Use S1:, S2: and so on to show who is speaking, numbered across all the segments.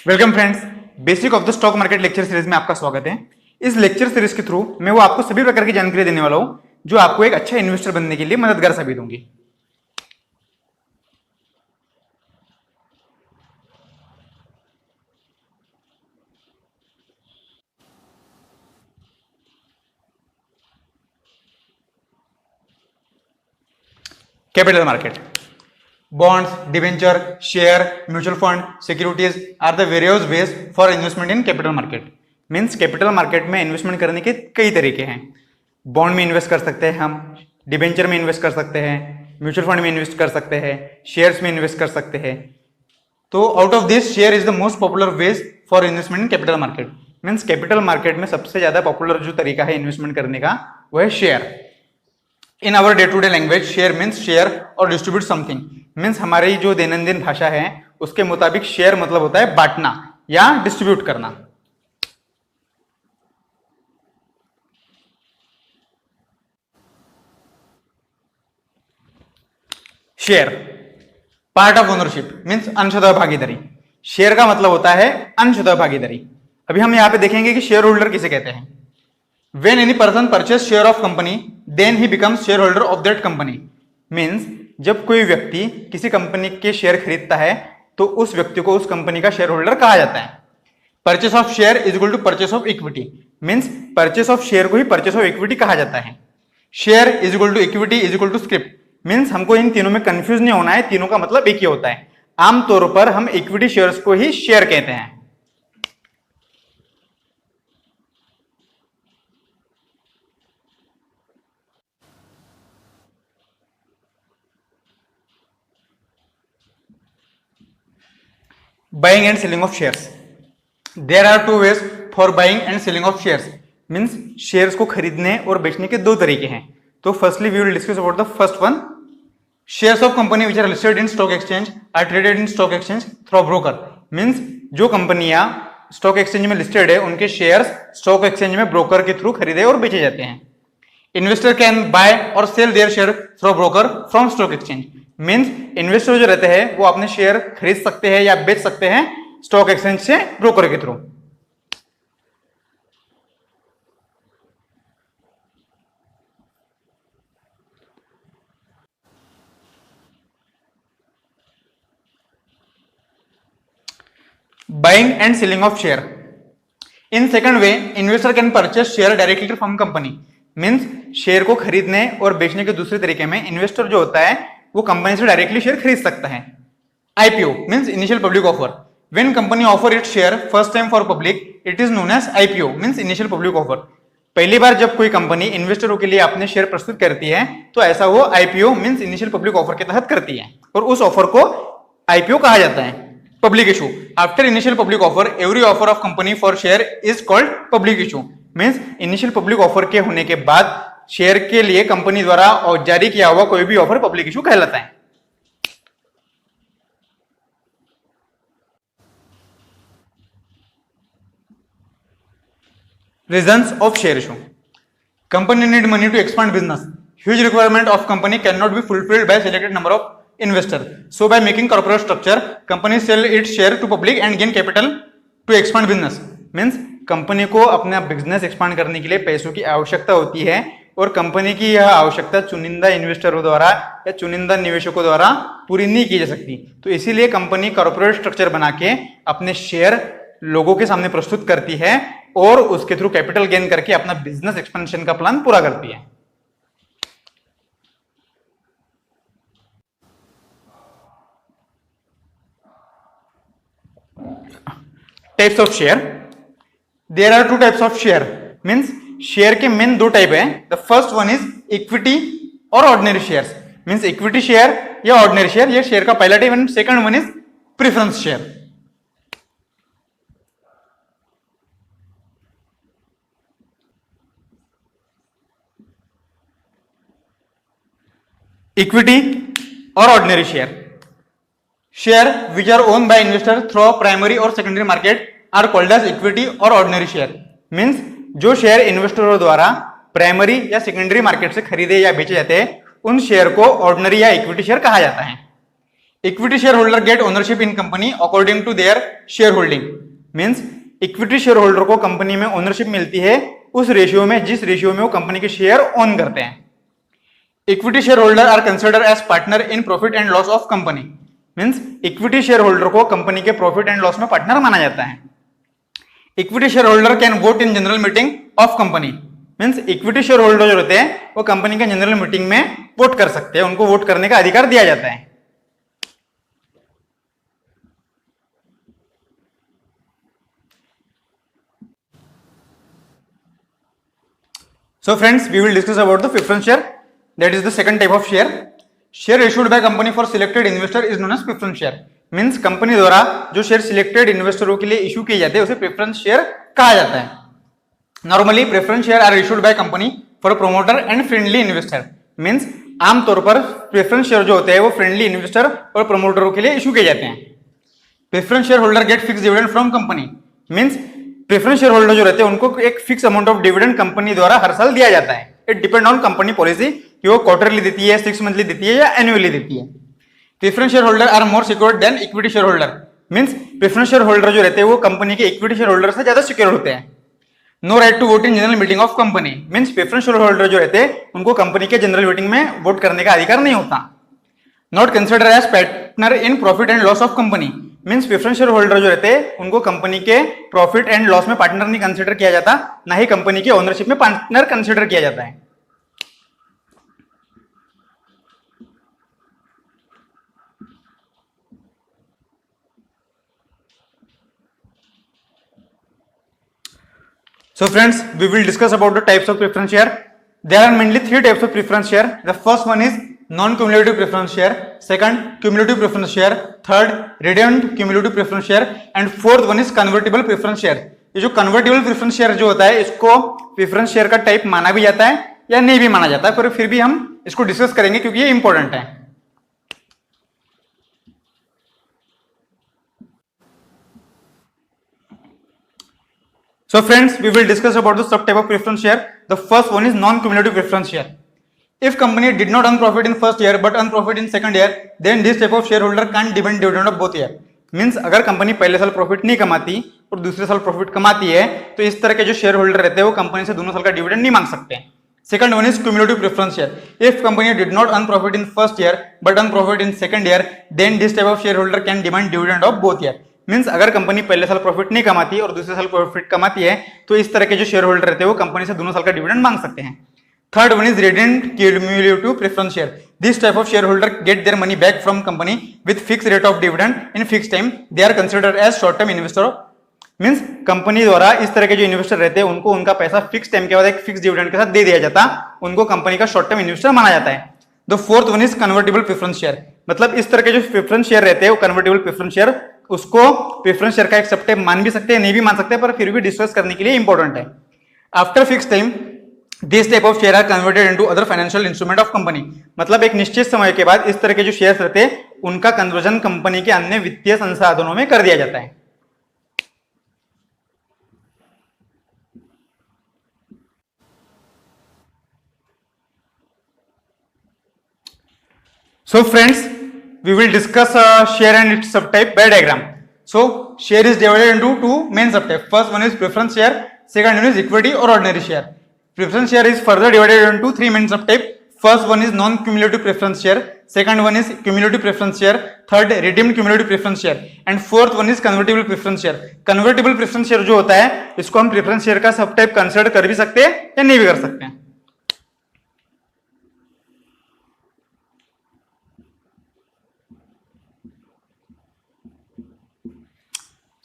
S1: Welcome friends, basic of the stock market lecture series में आपका स्वागत है। इस लेक्चर सीरीज के थ्रू मैं वो आपको सभी प्रकार की जानकारी देने वाला हूं जो आपको एक अच्छा इन्वेस्टर बनने के लिए मददगार साबित होंगी। Capital market, bonds, debenture, share, mutual fund, securities are the various ways for investment in capital market. Means capital market में इन्वेस्टमेंट करने के कई तरीके हैं। बॉन्ड में इन्वेस्ट कर सकते हैं, हम डिबेंचर में इन्वेस्ट कर सकते हैं, म्यूचुअल फंड में इन्वेस्ट कर सकते हैं, शेयर्स में इन्वेस्ट कर सकते हैं। तो out of this share is the most popular ways for investment in capital market. Means capital market में सबसे ज्यादा पॉपुलर जो तरीका है इन्वेस्टमेंट करने का वो है share. In our day to day language share means share और डिस्ट्रीब्यूट समथिंग। मीन्स हमारी जो दैनंदिन भाषा है उसके मुताबिक शेयर मतलब होता है बांटना या डिस्ट्रीब्यूट करना। Share part of ownership means अंशतः भागीदारी। शेयर का मतलब होता है अंशतः भागीदारी। अभी हम यहां पे देखेंगे कि शेयर होल्डर किसे कहते हैं। When any person purchase share of company, then he becomes shareholder of that company. Means जब कोई व्यक्ति किसी कंपनी के शेयर खरीदता है तो उस व्यक्ति को उस कंपनी का शेयर होल्डर कहा जाता है। Purchase of share is equal to purchase of equity. Means purchase of share को ही परचेस ऑफ इक्विटी कहा जाता है। Share is equal to equity is equal to script. Means हमको इन तीनों में कंफ्यूज नहीं होना है, तीनों का मतलब एक ही होता है। आमतौर पर हम इक्विटी शेयर्स को ही शेयर कहते हैं। Buying and selling of shares. There are two ways for buying and selling of shares. Means shares को खरीदने और बेचने के दो तरीके हैं। तो firstly we will discuss about the first one. Shares of company which are listed in stock exchange are traded in stock exchange through broker. Means जो कंपनियां स्टॉक एक्सचेंज में लिस्टेड है उनके शेयर्स स्टॉक एक्सचेंज में broker के through खरीदे और बेचे जाते हैं। इन्वेस्टर कैन बाय और sell their share through broker from stock exchange. Means investor जो रहते हैं वो अपने शेयर खरीद सकते हैं या बेच सकते हैं स्टॉक एक्सचेंज से ब्रोकर के through. Buying and selling of share. In second way investor can purchase share directly from company. Means share को खरीदने और बेचने के दूसरे तरीके में इन्वेस्टर जो होता है वो कंपनी से डायरेक्टली शेयर खरीद सकता है। IPO means initial public offer. When company offer its share first time for public it is known as IPO means initial public offer. पहली बार जब कोई कंपनी इन्वेस्टरों के लिए अपने शेयर प्रस्तुत करती है तो ऐसा वो IPO means initial public offer के तहत करती है और उस ऑफर को आईपीओ कहा जाता है। Public issue after initial public offer every offer of company for share is called public issue. Means initial public offer के होने के बाद शेयर के लिए कंपनी द्वारा जारी किया हुआ कोई भी ऑफर पब्लिक इशू कहलाता है। Reasons of share issue. Company need money to expand business. Huge requirement of company cannot be fulfilled by selected number of investors. So by making corporate structure, company sell its share to public and gain capital to expand business. Means company को अपना business expand करने के लिए पैसों की आवश्यकता होती है और कंपनी की यह आवश्यकता चुनिंदा इन्वेस्टरों द्वारा या चुनिंदा निवेशकों द्वारा पूरी नहीं की जा सकती। तो इसीलिए कंपनी कॉर्पोरेट स्ट्रक्चर बना के अपने शेयर लोगों के सामने प्रस्तुत करती है और उसके थ्रू कैपिटल गेन करके अपना बिजनेस एक्सपेंशन का प्लान पूरा करती है। Types of share. There are two types of share. Means share के मेन दो टाइप है। The first one is equity और ordinary shares. Means equity share या ऑर्डिनरी शेयर, ये शेयर का पहला टाइप है। Second one is preference share. Equity और ordinary share. Share which are own by investor through primary और secondary market are called as equity और ordinary share. Means जो share इन्वेस्टरों द्वारा प्राइमरी या सेकेंडरी मार्केट से खरीदे या बेचे जाते हैं उन शेयर को ऑर्डिनरी या इक्विटी शेयर कहा जाता है। Equity share holder get ownership in company according to their share holding. Means equity share holder को कंपनी में ओनरशिप मिलती है उस रेशियो में जिस रेशियो में वो कंपनी के शेयर ओन करते हैं। Equity share holder are consider as partner in profit and loss of company. Means equity share holder को कंपनी के प्रॉफिट एंड लॉस में पार्टनर माना जाता है। Equity share holder can vote in general meeting of company. Means equity share holder जो रहते हैं वो कंपनी के जनरल मीटिंग में वोट कर सकते हैं, उनको वोट करने का अधिकार दिया जाता है। So friends, we will discuss about the preference share. That is the second type of share. Share issued by company for selected investor is known as preference share. Means company द्वारा जो share selected इन्वेस्टरों के लिए issue किए जाते हैं उसे preference share कहा जाता है। Normally preference share are issued by company for promoter and friendly investor. Means आमतौर पर प्रेफरेंस शेयर जो होते हैं वो फ्रेंडली इन्वेस्टर और प्रोमोटरों के लिए इशू किए जाते हैं। Preference share holder get fix dividend from company. Means preference share holder जो रहते हैं उनको एक fix amount of dividend company द्वारा हर साल दिया जाता है। It depend on company policy कि वो क्वार्टरली देती है, 6 मंथली देती है या एनुअली देती है। Preference share holder are more secured than equity share holder. Means preference share holder जो रहते हैं वो कंपनी के इक्विटी शेयर होल्डर से ज्यादा सिक्योर होते हैं। No right to vote in general meeting of company. Means preference share holder जो रहते हैं उनको कंपनी के जनरल मीटिंग में वोट करने का अधिकार नहीं होता। Not consider as partner in profit and loss of company. Means preference share holder जो रहते हैं उनको कंपनी के प्रॉफिट एंड लॉस में पार्टनर नहीं कंसिडर किया जाता, ना ही कंपनी के ओनरशिप में पार्टनर कंसिडर किया जाता है। So friends, we will discuss about the types of preference share. There are mainly 3 types of preference share. The first one is non-cumulative preference share, second cumulative preference share, third redundant cumulative preference share and fourth one is convertible preference share. ये जो convertible preference share जो होता है इसको preference share का type माना भी जाता है या नहीं भी माना जाता है, पर फिर भी हम इसको डिस्कस करेंगे क्योंकि ये इंपॉर्टेंट है। So friends, we will discuss about the subtype of preference share. The first one is non-cumulative preference share. If company did not earn profit in first year but earn profit in second year, then this type of shareholder can't demand dividend of both year. Means अगर company पहले साल profit नहीं कमाती और दूसरे साल profit कमाती है तो इस तरह के जो शेयर होल्डर रहते हैं वो कंपनी से दोनों साल का डिविडेंड नहीं मांग सकते। Second one is cumulative preference share. If company did not earn profit in first year but earn profit in second year, then this type of shareholder can demand dividend of both year. Means अगर company पहले साल profit नहीं कमाती और दूसरे साल profit कमाती है तो इस तरह के जो शेयर होल्डर रहते हैं वो कंपनी से दोनों साल का डिविडेंड मांग सकते हैं। Third one is redundant cumulative preference share. This type of shareholder get their money back from company with fixed rate of dividend in fixed time. They are considered as short term investor. Means company द्वारा इस तरह के जो investor रहते हैं उनको उनका पैसा फिक्स टाइम के बाद एक फिक्स डिविडेंड के साथ दे दिया जाता, उनको कंपनी का शॉर्ट टर्म इन्वेस्टर माना जाता है। The fourth one is convertible preference share. मतलब इस तरह के जो प्रेफरेंस शेयर रहते हैं वो कन्वर्टेबल प्रेफरेंस शेयर, उसको प्रेफरेंस शेयर का एक सबटाइप मान भी सकते हैं, नहीं भी मान सकते, पर फिर भी डिस्कस करने के लिए इंपॉर्टेंट है। After fix time this type of share are converted into other financial instrument of company. मतलब एक निश्चित समय के बाद इस तरह के जो शेयर्स रहते हैं उनका कन्वर्जन कंपनी के अन्य वित्तीय संसाधनों में कर दिया जाता है। So friends, we will discuss share and its subtype by diagram. So share is divided into 2 main subtypes. First one is preference share, second one is equity or ordinary share. Preference share is further divided into 3 main subtypes. First one is non-cumulative preference share, second one is cumulative preference share, third redeemed cumulative preference share and fourth one is convertible preference share. Convertible preference share जो होता है इसको हम preference share का subtype consider कर भी सकते हैं या नहीं भी कर सकते हैं।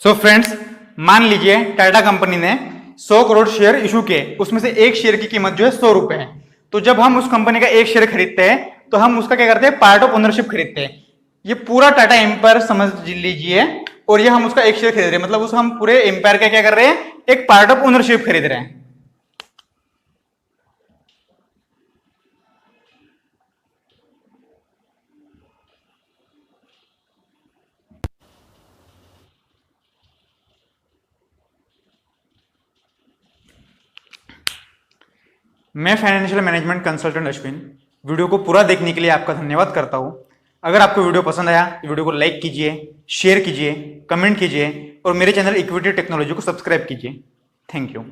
S1: सो फ्रेंड्स, मान लीजिए टाटा कंपनी ने 100 करोड़ शेयर इशू किए, उसमें से एक शेयर की कीमत जो है 100 रुपए है। तो जब हम उस कंपनी का एक शेयर खरीदते हैं तो हम उसका क्या करते हैं, पार्ट ऑफ ओनरशिप खरीदते हैं। ये पूरा टाटा एम्पायर समझ लीजिए और ये हम उसका एक शेयर खरीद रहे हैं, मतलब उस हम पूरे एम्पायर का क्या कर रहे हैं, एक पार्ट ऑफ ओनरशिप खरीद रहे हैं। मैं financial management consultant Ashwin, video को पूरा देखने के लिए आपका धन्यवाद करता हूं। अगर आपको वीडियो पसंद आया तो वीडियो को लाइक कीजिए, शेयर कीजिए, कमेंट कीजिए और मेरे चैनल इक्विटी टेक्नोलॉजी को सब्सक्राइब कीजिए। Thank you.